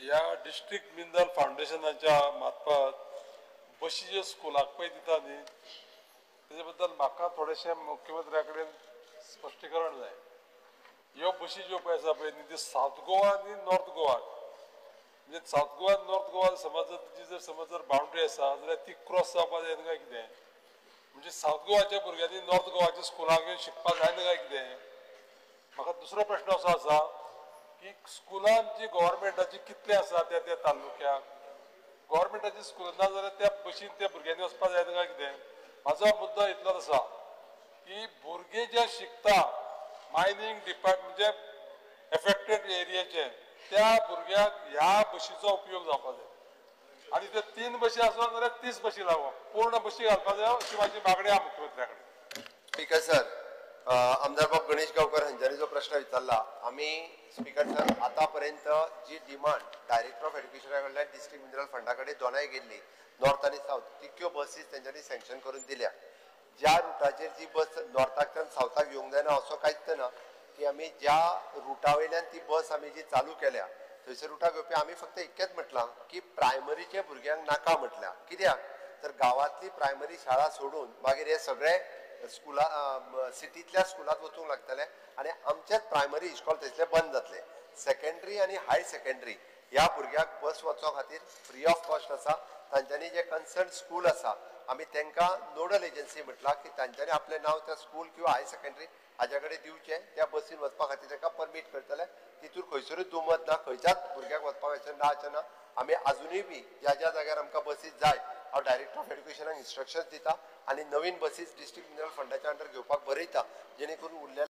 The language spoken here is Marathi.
या डिस्ट्रिक्ट मिनरल फाउंडेशनाच्या मार्फत बशी जे स्कुलाक पळय दिता न्ही तेजे बद्दल म्हाका थोडेशें मुख्यमंत्र्या कडेन स्पश्टीकरण जाय। ह्यो बशी ज्यो पळय आसा पळय न्ही त्यो सावथ गोवा आनी नॉर्थ गोवा म्हणजे सावथ गोवा नॉर्थ गोवा समज जर बाउंड्री आसा जाल्यार ती क्रॉस जावपाक जायना काय कितें? म्हणजे सावथ गोवाच्या भुरग्यांनी नॉर्थ गोवाच्या स्कुलाक येवन शिकपाक जायना काय कितें? म्हाका दुसरो प्रश्न असो आसा की स्कुलां जी गव्हर्मेंटाची कितले आसा त्या तालुक्याक गव्हर्मेंटाची स्कुलां ना जाल्यार त्या बशीन त्या भुरग्यांनी वचपाक जायना काय कितें? म्हाजो मुद्दो इतलोच आसा की भुरगे जे शिकता मायनिंग डिपार्टमेंट म्हणजे एफेक्टेड एरियाचे त्या भुरग्याक ह्या बशीचो उपयोग जावपाक जाय आनी त्यो 3 बशी आसत जाल्यार 30 बशी लावप पूर्ण बशी घालपाक जाय अशी म्हाजी मागणी आहा मुख्यमंत्र्या कडेन। स्पीकर सर, आमदार बाब गणेश गावकर हांच्यानी जो प्रश्न विचारला आम्ही स्पीकर सर आतापर्यंत जी डिमांड डायरेक्टर ऑफ एड्युकेशना कडल्यान डिस्ट्रिक्ट मिनरल फंडा कडेन दोनाय गेल्ली नॉर्थ आनी साऊथ तितक्यो बसीस तेंच्यांनी सँक्शन करून दिल्या। ज्या रुटाचेर जी बस नॉर्थाच्यान सावथाक येवंक जायना असो कांयच ना की आमी ज्या रुटा वयल्यान ती बस आमी जी चालू केल्या थंयसर रुटाक येवपी आमी फक्त इतकेंच म्हटलां की प्रायमरीचे भुरग्यांक नाका म्हटल्या। कित्याक तर गांवांतली प्रायमरी शाळा सोडून मागीर हे सगळे स्कुला सिटींतल्या स्कुलांत वचूंक लागतले आनी आमचेच प्रायमरी इश्कॉल थंयसले बंद जातले। सेकंडरी आनी हाय सेकंडरी ह्या भुरग्यांक बस वचों खातीर फ्री ऑफ कॉस्ट आसा। तांच्यांनी जे कन्सर्न स्कूल आसा आमी तांकां नोडल एजन्सी म्हटलां की तांच्यांनी आपलें नांव त्या स्कूल किंवा हाय सेकंडरी हाज्या कडेन दिवचें त्या बसीन वचपा खातीर तांकां परमीट करतले। तितूर खंयसरूच दुमत ना, खंयच्याच भुरग्याक वचपाक अशें नाचे ना। आमी अजुनूय बी ज्या ज्या जाग्यार आमकां बसीस जाय हांव डायरेक्टर ऑफ एड्युकेशनाक इन्स्ट्रक्शन्स दिता आनी नवीन बसीस डिस्ट्रिक्ट मिनरल फंडाच्या अंडर घेवपाक बरयता जेणे करून उरलेल्या